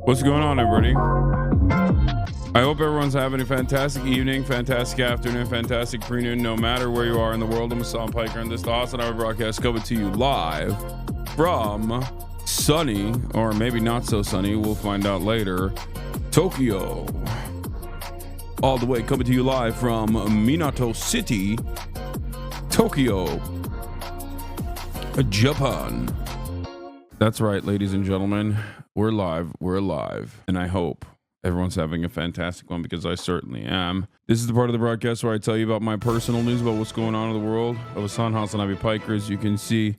What's going on, everybody? I hope everyone's having a fantastic evening, fantastic afternoon, fantastic pre-noon, no matter where you are in the world. I'm Hassan Piker, and this is the HASAN Hour broadcast coming to you live from sunny, or maybe not so sunny, we'll find out later, Tokyo. All the way coming to you live from Minato City, Tokyo, Japan. That's right, ladies and gentlemen. We're live. We're alive. And I hope everyone's having a fantastic one, because I certainly am. This is the part of the broadcast where I tell you about my personal news about what's going on in the world of Hassan Hasanabi Piker. As you can see,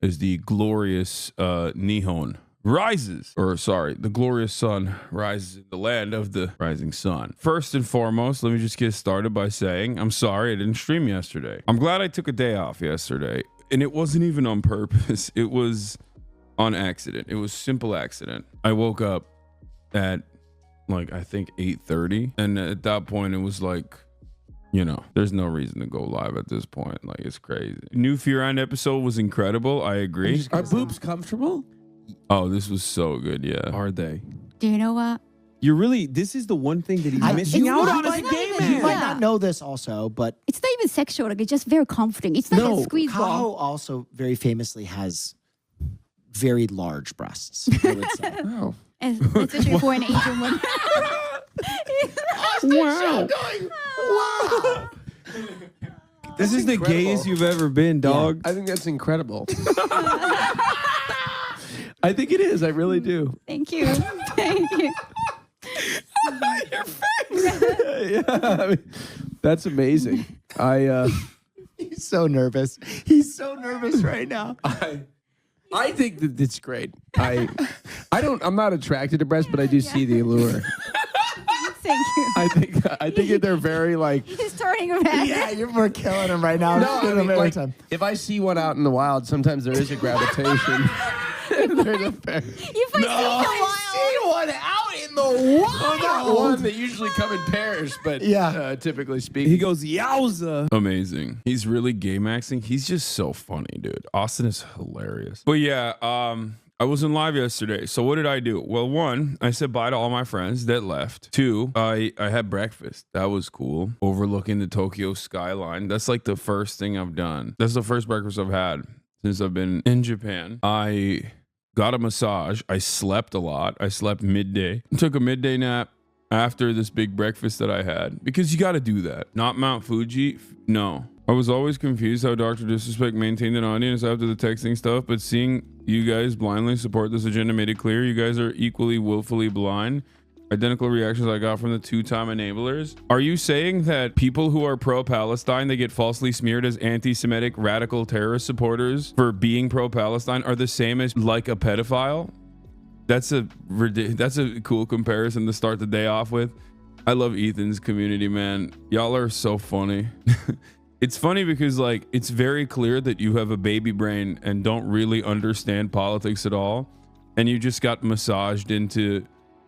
as the glorious Nihon rises, or sorry, the glorious sun rises in the land of the rising sun. First and foremost, let me just get started by saying I'm sorry I didn't stream yesterday. I'm glad I took a day off yesterday, and it wasn't even on purpose. It was on accident. It was simple accident. I woke up at like, I think 8:30, and at that point it was like, you know, there's no reason to go live at this point. Like, it's crazy. New Fear End episode was incredible. I agree. Are boobs comfortable? Oh, this was so good. Yeah. Are they? Do you know what? You're really, this is the one thing that he's missing out on as a gay man. You might not know this also, but It's not even sexual. Like, it's just very comforting. It's like a squeeze KAHO ball. also very famously has very large breasts, I would say. Oh. Especially for an Asian woman. Wow. Wow. This is the gayest you've ever been, dog. I think that's incredible. I think it is. I really do. Thank you. Thank you. Your face. Yeah, I mean, that's amazing. He's so nervous. He's so nervous right now. I think that it's great. I'm not attracted to breasts, but I do see the allure. Thank you. I think they're very like. He's turning around. Yeah, we're killing him right now. No, I mean, every like, time. if I see one out in the wild, sometimes there is a gravitation. There's a fair. You find See one out in the wild. Well, not one. They usually come in pairs, but typically speaking. He goes, yowza. Amazing. He's really gay maxing. He's just so funny, dude. Austin is hilarious. But yeah, I wasn't live yesterday. So what did I do? Well, one, I said bye to all my friends that left. Two, I had breakfast. That was cool. Overlooking the Tokyo skyline. That's like the first thing I've done. That's the first breakfast I've had since I've been in Japan. I got a massage. I slept a lot. I slept midday. Took a midday nap after this big breakfast that I had, because you got to do that. Not Mount Fuji. No. I was always confused how Dr. Disrespect maintained an audience after the texting stuff, but seeing you guys blindly support this agenda made it clear you guys are equally willfully blind. Identical reactions I got from the two-time enablers. Are you saying that people who are pro-Palestine, they get falsely smeared as anti-Semitic radical terrorist supporters for being pro-Palestine, are the same as like a pedophile? That's a cool comparison to start the day off with. I love Ethan's community, man. Y'all are so funny. It's funny because, like, it's very clear that you have a baby brain and don't really understand politics at all, and you just got massaged into,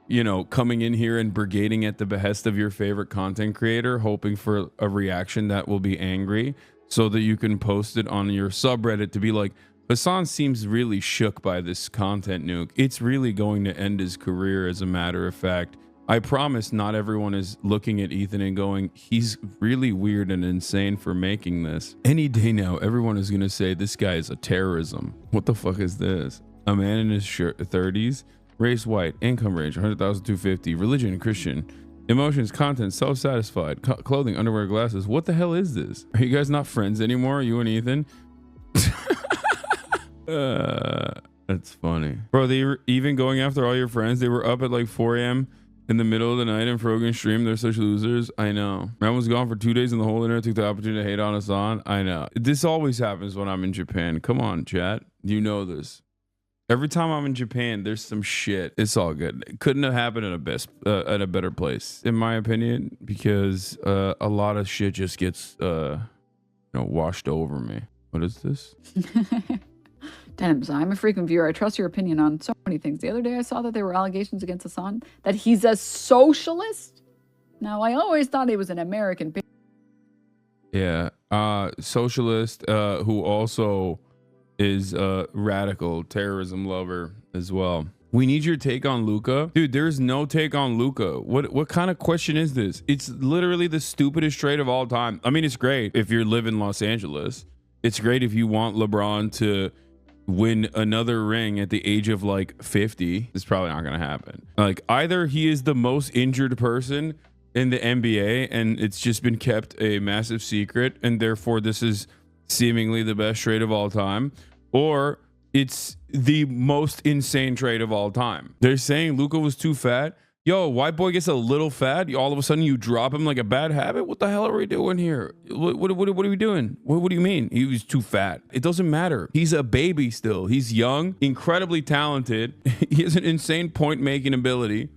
you know, coming in here and brigading at the behest of your favorite content creator, hoping for a reaction that will be angry so that you can post it on your subreddit to be like, Hassan seems really shook by this content nuke. It's really going to end his career, as a matter of fact. I promise not everyone is looking at Ethan and going, he's really weird and insane for making this. Any day now, everyone is going to say this guy is a terrorism. What the fuck is this? A man in his 30s, race white, income range 100,000 to 250, religion Christian, emotions, content, self-satisfied, clothing, underwear, glasses. What the hell is this? Are you guys not friends anymore, you and Ethan? That's funny. Bro, they were even going after all your friends. They were up at like 4 a.m. in the middle of the night in Frogan's stream. They're such losers. I know. Man was gone for 2 days and the whole internet took the opportunity to hate on Hassan. I know. This always happens when I'm in Japan. Come on, chat. You know this. Every time I'm in Japan, there's some shit. It's all good. It couldn't have happened at a better place, in my opinion, because a lot of shit just gets washed over me. What is this? Denims, I'm a frequent viewer. I trust your opinion on so many things. The other day I saw that there were allegations against Hassan that he's a socialist. Now, I always thought he was an American Yeah. Socialist who also is a radical terrorism lover as well. We need your take on Luka. Dude, there's no take on Luka. What kind of question is this? It's literally the stupidest trade of all time. I mean, it's great if you live in Los Angeles. It's great if you want LeBron to win another ring at the age of like 50. It's probably not going to happen. Like, either he is the most injured person in the NBA and it's just been kept a massive secret and therefore this is seemingly the best trade of all time, or it's the most insane trade of all time. They're saying Luka was too fat. Yo, white boy gets a little fat, all of a sudden you drop him like a bad habit. What the hell are we doing here? What are we doing? What do you mean he was too fat? It doesn't matter. He's a baby still. He's young, incredibly talented. He has an insane point making ability.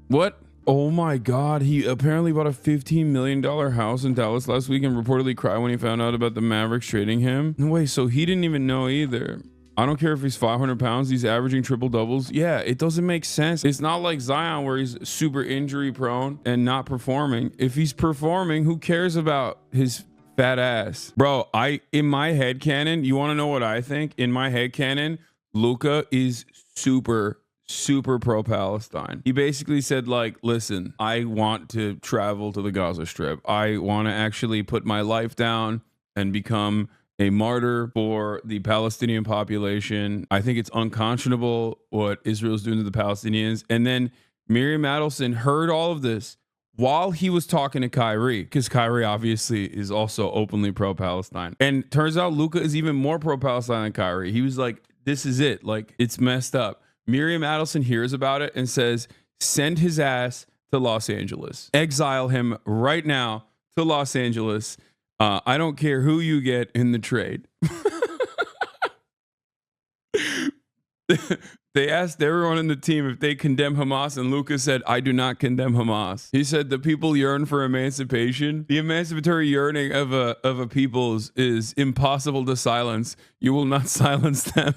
What? Oh my God, he apparently bought a $15 million house in Dallas last week and reportedly cried when he found out about the Mavericks trading him. No way, so he didn't even know either. I don't care if he's 500 pounds, he's averaging triple doubles. Yeah, it doesn't make sense. It's not like Zion where he's super injury prone and not performing. If he's performing, who cares about his fat ass? Bro, in my head canon, you want to know what I think? In my head canon, Luka is super pro-Palestine. He basically said, like, listen, I want to travel to the Gaza Strip. I want to actually put my life down and become a martyr for the Palestinian population. I think it's unconscionable what Israel's doing to the Palestinians. And then Miriam Adelson heard all of this while he was talking to Kyrie, because Kyrie obviously is also openly pro-Palestine. And turns out Luka is even more pro-Palestine than Kyrie. He was like, this is it. Like, it's messed up. Miriam Adelson hears about it and says, send his ass to Los Angeles. Exile him right now to Los Angeles. I don't care who you get in the trade. They asked everyone in the team if they condemn Hamas, and Luka said, I do not condemn Hamas. He said the people yearn for emancipation. The emancipatory yearning of a people is impossible to silence. You will not silence them.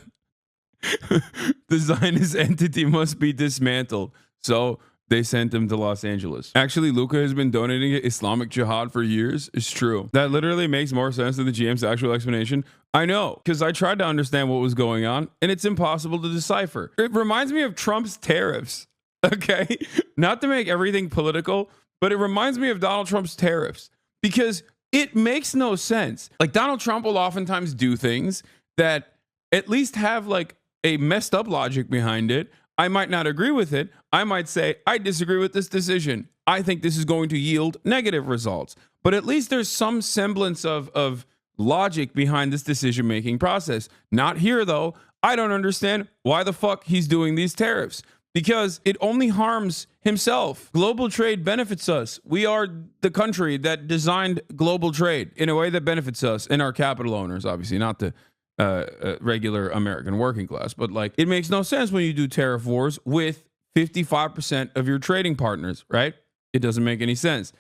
The Zionist entity must be dismantled. So they sent him to Los Angeles. Actually, Luka has been donating to Islamic Jihad for years. It's true. That literally makes more sense than the GM's actual explanation. I know, because I tried to understand what was going on, and it's impossible to decipher. It reminds me of Trump's tariffs. Okay? Not to make everything political, but it reminds me of Donald Trump's tariffs, because it makes no sense. Like, Donald Trump will oftentimes do things that at least have like a messed up logic behind it. I might not agree with it. I might say, I disagree with this decision. I think this is going to yield negative results. But at least there's some semblance of logic behind this decision-making process. Not here, though. I don't understand why the fuck he's doing these tariffs, because it only harms himself. Global trade benefits us. We are the country that designed global trade in a way that benefits us and our capital owners, obviously, not the regular American working class. But like, it makes no sense when you do tariff wars with 55% of your trading partners, right? It doesn't make any sense.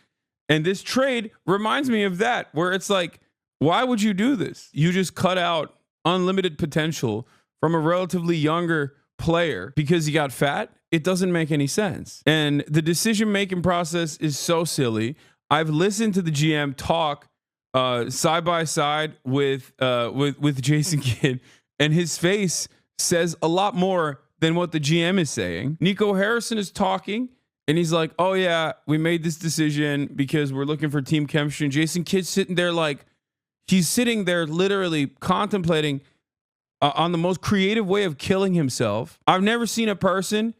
And this trade reminds me of that, where it's like, why would you do this? You just cut out unlimited potential from a relatively younger player because he got fat. It doesn't make any sense. And the decision-making process is so silly. I've listened to the GM talk side by side with Jason Kidd, and his face says a lot more than what the GM is saying. Nico Harrison is talking, and he's like, "Oh yeah, we made this decision because we're looking for team chemistry." And Jason Kidd's sitting there like, he's sitting there literally contemplating on the most creative way of killing himself. I've never seen a person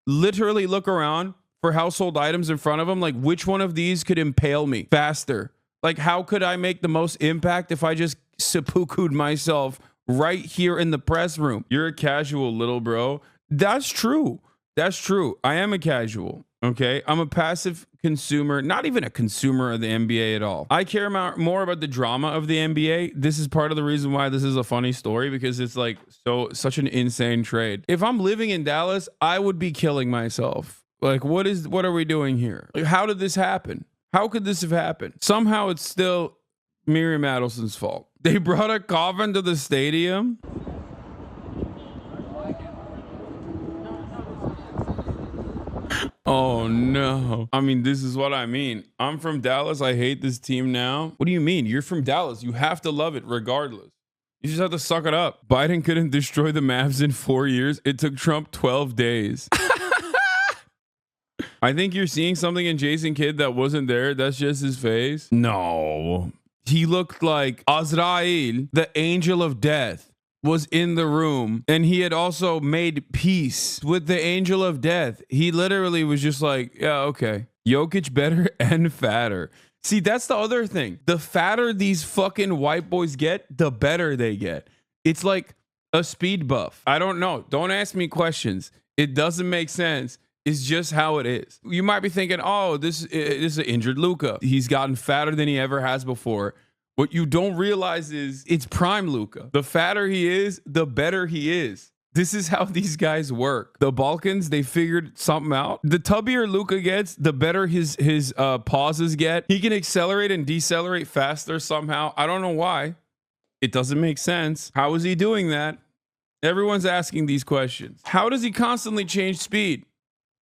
literally look around for household items in front of him, like, which one of these could impale me faster? Like, how could I make the most impact if I just seppuku'd myself right here in the press room? You're a casual little bro. That's true. That's true. I am a casual. Okay. I'm a passive consumer, not even a consumer of the NBA at all. I care more about the drama of the NBA. This is part of the reason why this is a funny story, because it's like such an insane trade. If I'm living in Dallas, I would be killing myself. Like, what are we doing here? Like, how did this happen? How could this have happened? Somehow it's still Miriam Adelson's fault. They brought a coffin to the stadium. Oh no. I mean, this is what I mean. I'm from Dallas. I hate this team now. What do you mean? You're from Dallas. You have to love it regardless. You just have to suck it up. Biden couldn't destroy the Mavs in 4 years. It took Trump 12 days. I think you're seeing something in Jason Kidd that wasn't there. That's just his face. No. He looked like Azrael, the angel of death, was in the room, and he had also made peace with the angel of death. He literally was just like, yeah, okay. Jokic better and fatter. See, that's the other thing. The fatter these fucking white boys get, the better they get. It's like a speed buff. I don't know. Don't ask me questions. It doesn't make sense. It's just how it is. You might be thinking, oh, this is an injured Luka. He's gotten fatter than he ever has before. What you don't realize is it's prime Luka. The fatter he is, the better he is. This is how these guys work. The Balkans, they figured something out. The tubbier Luka gets, the better his pauses get. He can accelerate and decelerate faster somehow. I don't know why. It doesn't make sense. How is he doing that? Everyone's asking these questions. How does he constantly change speed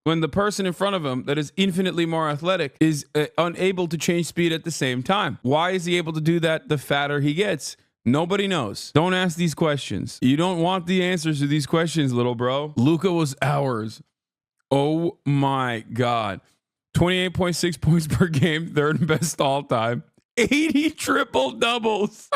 when the person in front of him that is infinitely more athletic is unable to change speed at the same time? Why is he able to do that the fatter he gets? Nobody knows. Don't ask these questions. You don't want the answers to these questions, little bro. Luka was ours. Oh my God. 28.6 points per game, third best all time. 80 triple doubles.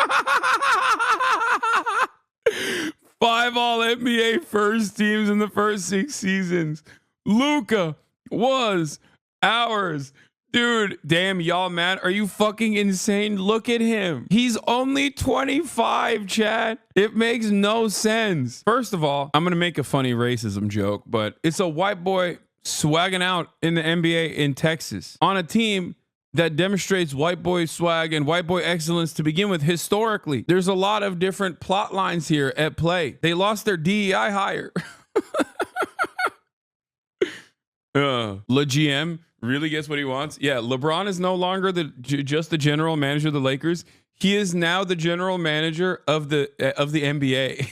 5 all NBA first teams in the first 6 seasons. Luka was ours. Dude, damn, y'all, man. Are you fucking insane? Look at him. He's only 25, Chad. It makes no sense. First of all, I'm going to make a funny racism joke, but it's a white boy swagging out in the NBA in Texas on a team that demonstrates white boy swag and white boy excellence to begin with historically. There's a lot of different plot lines here at play. They lost their DEI hire. Le GM really gets what he wants. Yeah, LeBron is no longer just the general manager of the Lakers. He is now the general manager of the NBA.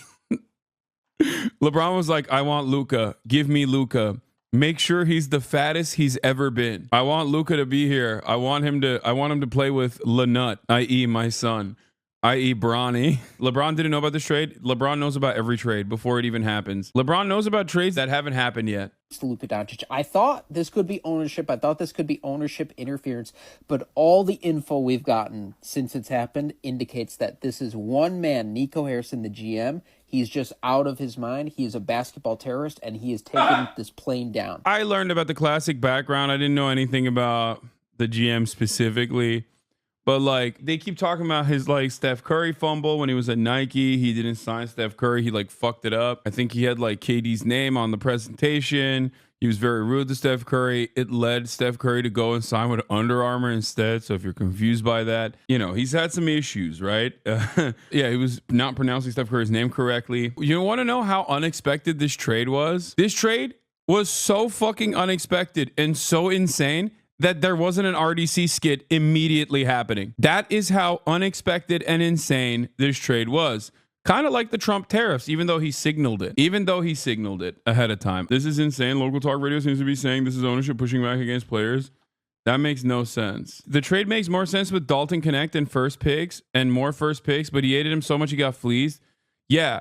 LeBron was like, I want Luka. Give me Luka. Make sure he's the fattest he's ever been. I want Luka to be here. I want him to play with Lenut, i.e. my son, i.e. Bronny. LeBron didn't know about this trade. LeBron knows about every trade before it even happens. LeBron knows about trades that haven't happened yet. LUKA DONČIĆ. I thought this could be ownership. I thought this could be ownership interference, but all the info we've gotten since it's happened indicates that this is one man, Nico Harrison, the GM. He's just out of his mind. He is a basketball terrorist, and he is taking this plane down. I learned about the classic background. I didn't know anything about the GM specifically. But like they keep talking about his like Steph Curry fumble when he was at Nike. He didn't sign Steph Curry. He like fucked it up. I think he had like KD's name on the presentation. He was very rude to Steph Curry. It led Steph Curry to go and sign with Under Armour instead. So if you're confused by that, you know, he's had some issues, right? Yeah, he was not pronouncing Steph Curry's name correctly. You want to know how unexpected this trade was? This trade was so fucking unexpected and so insane that there wasn't an RDC skit immediately happening. That is how unexpected and insane this trade was. Kind of like the Trump tariffs, even though he signaled it. Ahead of time. This is insane. Local talk radio seems to be saying this is ownership pushing back against players. That makes no sense. The trade makes more sense with Dalton Connect and first picks and more first picks, but he hated him so much he got fleeced. Yeah,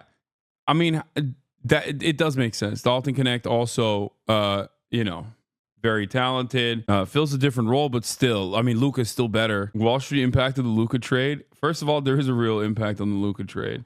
I mean, that it does make sense. Dalton Connect also, you know, very talented, fills a different role, but still, I mean, Luka's still better. Wall Street impact of the Luka trade. First of all, there is a real impact on the Luka trade.